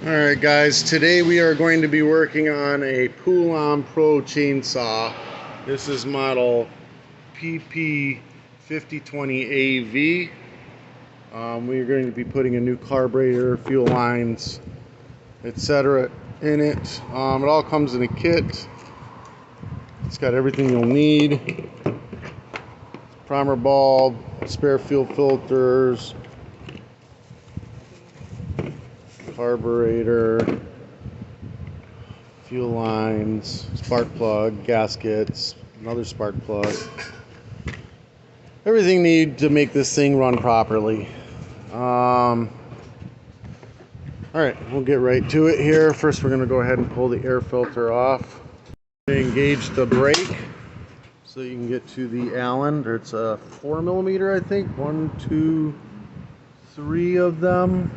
Alright guys, today we are going to be working on a Poulan Pro chainsaw. This is model pp5020av. We are going to be putting a new carburetor, fuel lines, etc. in it. It all comes in a kit. It's got everything you'll need. Primer bulb, spare fuel filters, carburetor, fuel lines, spark plug, gaskets, another spark plug. Everything needed to make this thing run properly. Alright, we'll get right to it here. First we're going to go ahead and pull the air filter off. Engage the brake so you can get to the Allen. It's a 4mm, I think. 1, 2, 3 of them.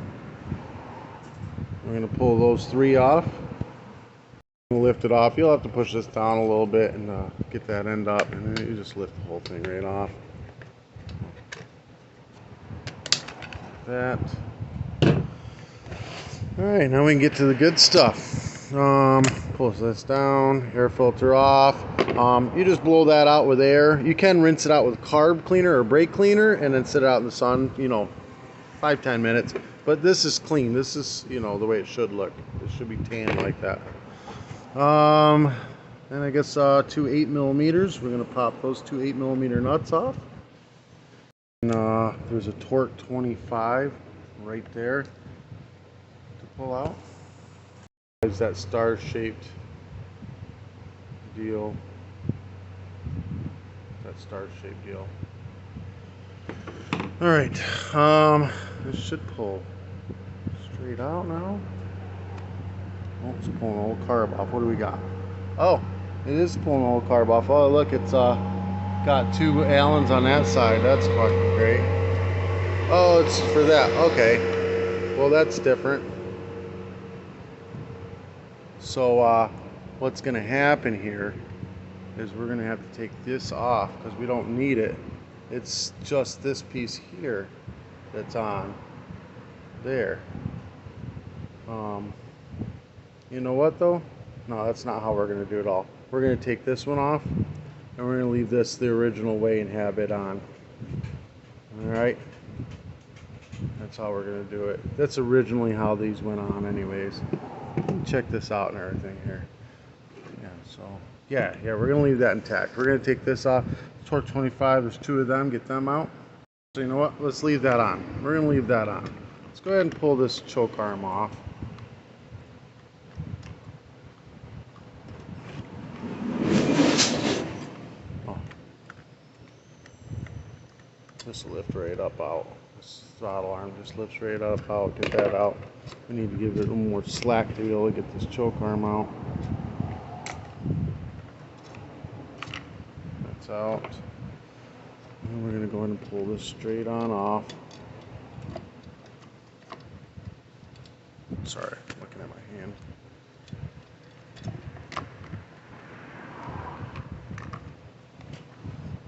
We're going to pull those 3 off. Lift it off. You'll have to push this down a little bit and get that end up, and then you just lift the whole thing right off. That. Alright, now we can get to the good stuff. Pull this down, air filter off. You just blow that out with air. You can rinse it out with carb cleaner or brake cleaner and then sit it out in the sun, 5-10 minutes. But this is clean. This is, the way it should look. It should be tan like that. And I guess 2 8mm. We're going to pop those 2 8mm nuts off. And there's a torque 25 right there to pull out. There's that star-shaped deal. Alright, this should pull straight out now. Oh, it's pulling the old carb off. What do we got? Oh, it is pulling the old carb off. Oh, look, it's got 2 Allens on that side. That's fucking great. Oh, it's for that. Okay. Well, that's different. So, what's going to happen here is we're going to have to take this off because we don't need it. It's just this piece here that's on there. You know what though? No, that's not how we're going to do it all. We're going to take this one off and we're going to leave this the original way and have it on. Alright? That's how we're going to do it. That's originally how these went on anyways. Check this out and everything here. Yeah, we're going to leave that intact. We're going to take this off. Torque 25, there's 2 of them. Get them out. So you know what? Let's leave that on. We're going to leave that on. Let's go ahead and pull this choke arm off. This will lift right up out. This throttle arm just lifts right up out. Get that out. We need to give it a little more slack to be able to get this choke arm out. That's out. And we're going to go ahead and pull this straight on off. Sorry, looking at my hand.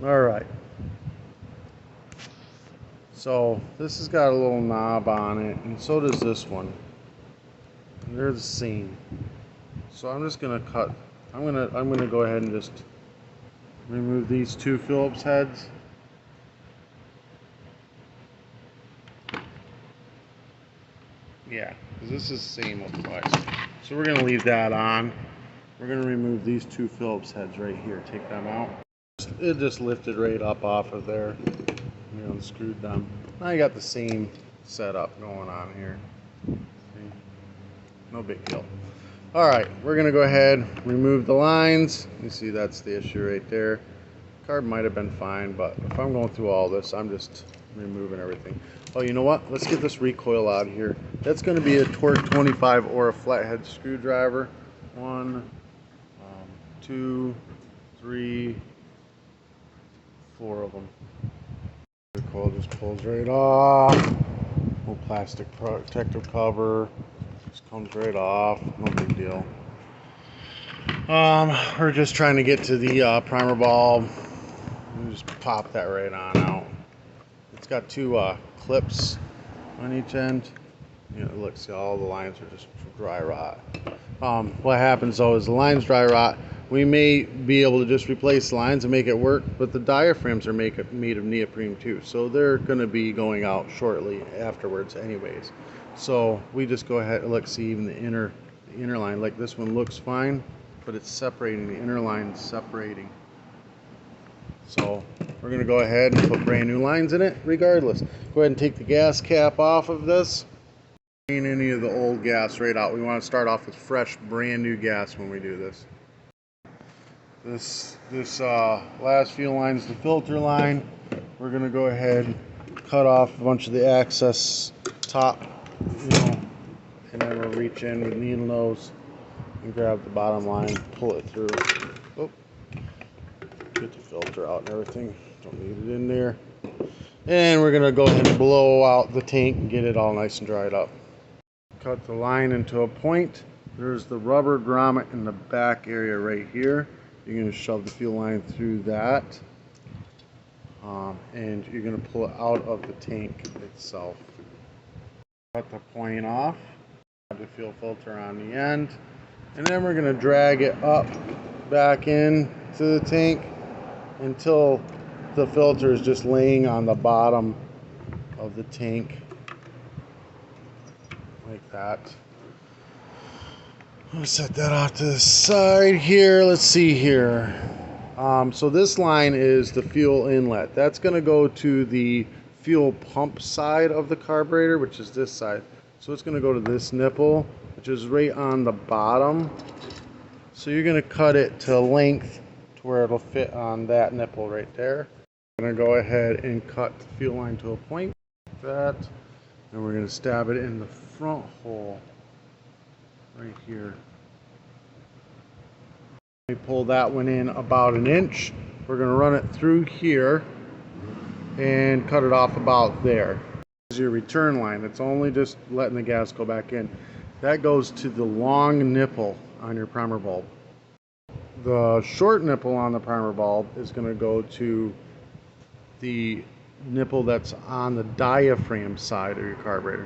Alright. So this has got a little knob on it, and so does this one. And they're the same. So I'm just gonna cut. I'm gonna go ahead and just remove these 2 Phillips heads. Yeah, because this is the same otherwise. So we're gonna leave that on. We're gonna remove these 2 Phillips heads right here. Take them out. It just lifted right up off of there. And screwed them. Now you got the same setup going on here. See? No big deal. Alright, we're going to go ahead, remove the lines. You see that's the issue right there. Carb might have been fine, but if I'm going through all this, I'm just removing everything. Oh, you know what? Let's get this recoil out of here. That's going to be a torque 25 or a flathead screwdriver. 1, 2, 3, 4 of them. The coil just pulls right off. Little plastic protective cover just comes right off. No big deal. We're just trying to get to the primer bulb. And just pop that right on out. It's got 2 clips on each end. You know, look, see, all the lines are just dry rot. What happens though is the lines dry rot. We may be able to just replace the lines and make it work, but the diaphragms are made of neoprene too, so they're going to be going out shortly afterwards anyways. So we just go ahead and look, see, even the inner line, like this one looks fine, but it's separating, the inner line separating. So we're going to go ahead and put brand new lines in it regardless. Go ahead and take the gas cap off of this. Drain any of the old gas right out. We want to start off with fresh, brand new gas when we do this. This last fuel line is the filter line. We're going to go ahead and cut off a bunch of the excess top, you know, and then we'll reach in with needle nose and grab the bottom line, pull it through. Oh, get the filter out and everything. Don't need it in there. And we're going to go ahead and blow out the tank and get it all nice and dried up. Cut the line into a point. There's the rubber grommet in the back area right here. You're going to shove the fuel line through that, and you're going to pull it out of the tank itself. Cut the point off, add the fuel filter on the end, and then we're going to drag it up back in to the tank until the filter is just laying on the bottom of the tank like that. I'm gonna set that off to the side here. Let's see here. So this line is the fuel inlet. That's going to go to the fuel pump side of the carburetor, which is this side. So it's going to go to this nipple, which is right on the bottom. So you're going to cut it to length to where it'll fit on that nipple right there. I'm going to go ahead and cut the fuel line to a point like that. And we're going to stab it in the front hole right here. We pull that one in about an inch. We're going to run it through here and cut it off about there. This is your return line. It's only just letting the gas go back in. That goes to the long nipple on your primer bulb. The short nipple on the primer bulb is going to go to the nipple that's on the diaphragm side of your carburetor.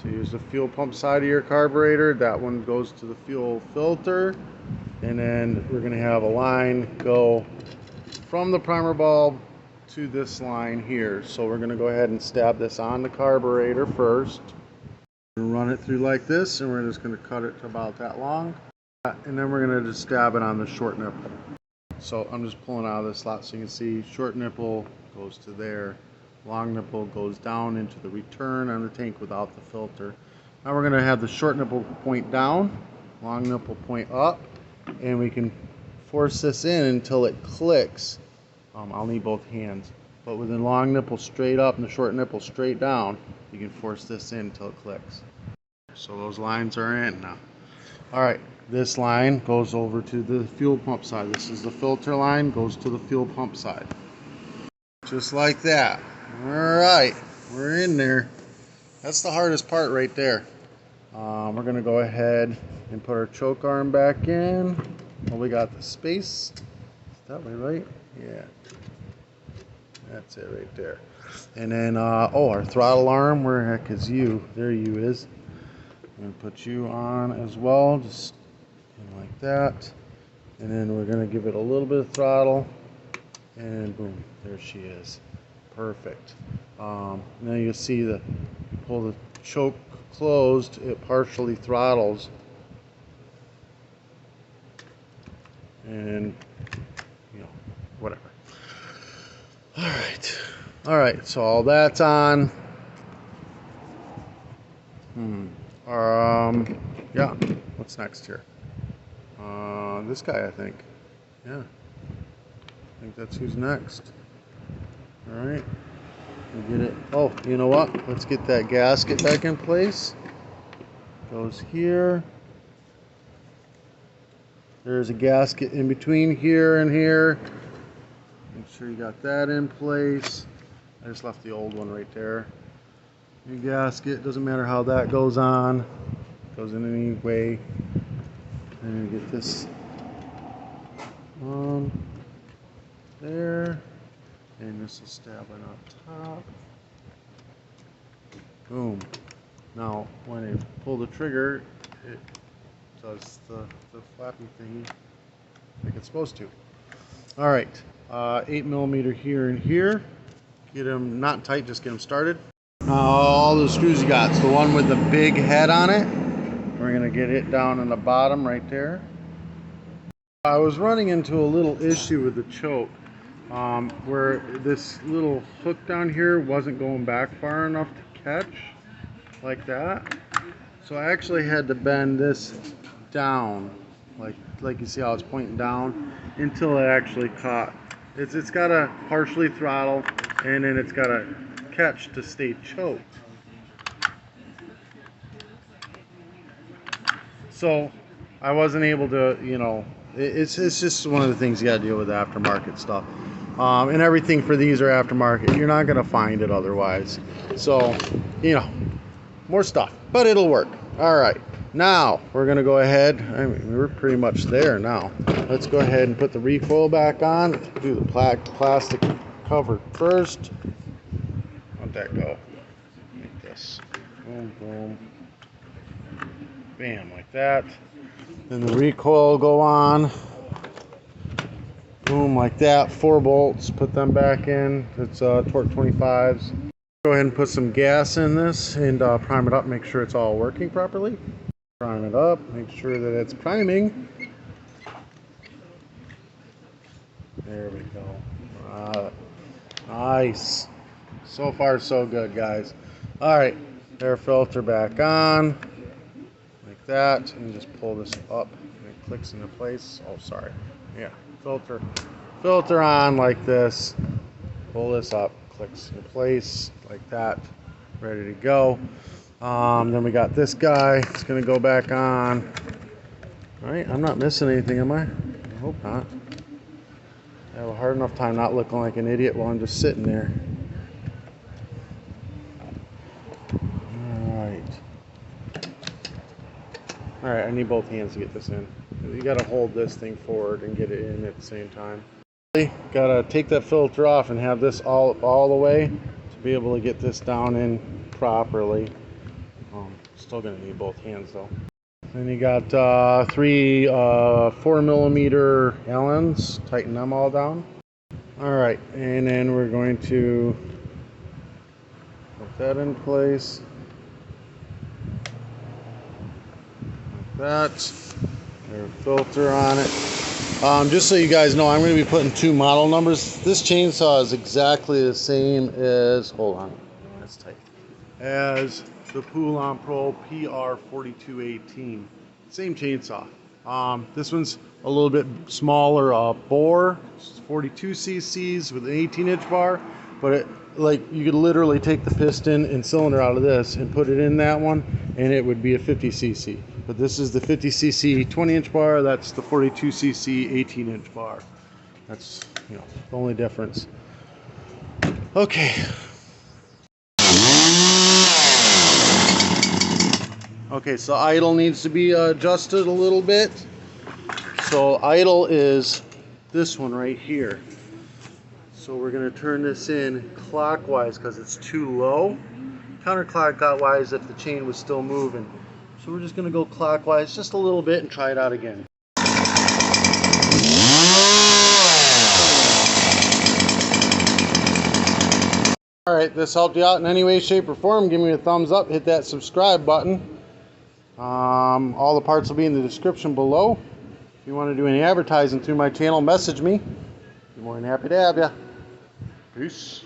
So use the fuel pump side of your carburetor. That one goes to the fuel filter. And then we're going to have a line go from the primer bulb to this line here. So we're going to go ahead and stab this on the carburetor first. We're going to run it through like this, and we're just going to cut it to about that long. And then we're going to just stab it on the short nipple. So I'm just pulling out of this slot so you can see short nipple goes to there. Long nipple goes down into the return on the tank without the filter. Now we're going to have the short nipple point down, long nipple point up, and we can force this in until it clicks. I'll need both hands, but with the long nipple straight up and the short nipple straight down, you can force this in until it clicks. So those lines are in now. Alright, this line goes over to the fuel pump side. This is the filter line, goes to the fuel pump side. Just like that. Alright, we're in there. That's the hardest part right there. We're going to go ahead and put our choke arm back in. Well, we got the space. That way, right? Yeah. That's it right there. And then, our throttle arm, where the heck is you? There you is. I'm going to put you on as well, just like that. And then we're going to give it a little bit of throttle. And boom, there she is. Perfect. Now you see that you pull the choke closed, it partially throttles. And, whatever. Alright, so all that's on. Yeah, what's next here? This guy, I think. Yeah. I think that's who's next. Alright. We get it. Oh, you know what? Let's get that gasket back in place. Goes here. There's a gasket in between here and here. Make sure you got that in place. I just left the old one right there. New gasket, doesn't matter how that goes on. Goes in any way. And you get this on there. And this will stab it on top. Boom. Now, when I pull the trigger, it does the flappy thingy like it's supposed to. All right, 8mm here and here. Get them not tight, just get them started. All the screws you got. It's the one with the big head on it. We're gonna get it down in the bottom right there. I was running into a little issue with the choke, where this little hook down here wasn't going back far enough to catch, like that. So I actually had to bend this down, like you see how it's pointing down, until it actually caught. It's got to partially throttle, and then it's got to catch to stay choked. So I wasn't able to, you know, it's just one of the things you got to deal with aftermarket stuff. And everything for these are aftermarket. You're not going to find it otherwise. So, you know, more stuff, but it'll work. All right, now we're going to go ahead. I mean, we're pretty much there now. Let's go ahead and put the recoil back on. Do the plastic cover first. Let that go. Like this. Boom, boom. Bam, like that. Then the recoil will go on. Boom, like that. 4 bolts. Put them back in. It's torque 25s. Go ahead and put some gas in this and prime it up. Make sure it's all working properly. Prime it up. Make sure that it's priming. There we go. Nice. So far, so good, guys. All right, air filter back on. Like that, and just pull this up and it clicks into place. Oh, sorry. Yeah, filter on like this. Pull this up, clicks into place like that. Ready to go. Then we got this guy. It's gonna go back on. All right, I'm not missing anything, am I? I hope not. I have a hard enough time not looking like an idiot while I'm just sitting there. All right, I need both hands to get this in. You got to hold this thing forward and get it in at the same time. Got to take that filter off and have this all the way to be able to get this down in properly. Still going to need both hands though. Then you got 3 4mm Allens. Tighten them all down. All right, and then we're going to put that in place. That air filter on it. Just so you guys know, I'm going to be putting 2 model numbers. This chainsaw is exactly the same as, hold on, that's tight, as the Poulan Pro pr4218. Same chainsaw. This one's a little bit smaller bore, 42 cc's with an 18-inch bar, but it, like, you could literally take the piston and cylinder out of this and put it in that one, and it would be a 50 cc. But this is the 50 cc 20-inch bar. That's the 42 cc 18-inch bar. That's, you know, the only difference. Okay. Okay, so idle needs to be adjusted a little bit. So idle is this one right here. So we're going to turn this in clockwise because it's too low. Counterclockwise if the chain was still moving. So we're just going to go clockwise just a little bit and try it out again. Alright, this helped you out in any way, shape, or form. Give me a thumbs up. Hit that subscribe button. All the parts will be in the description below. If you want to do any advertising through my channel, message me. Be more than happy to have you. Peace.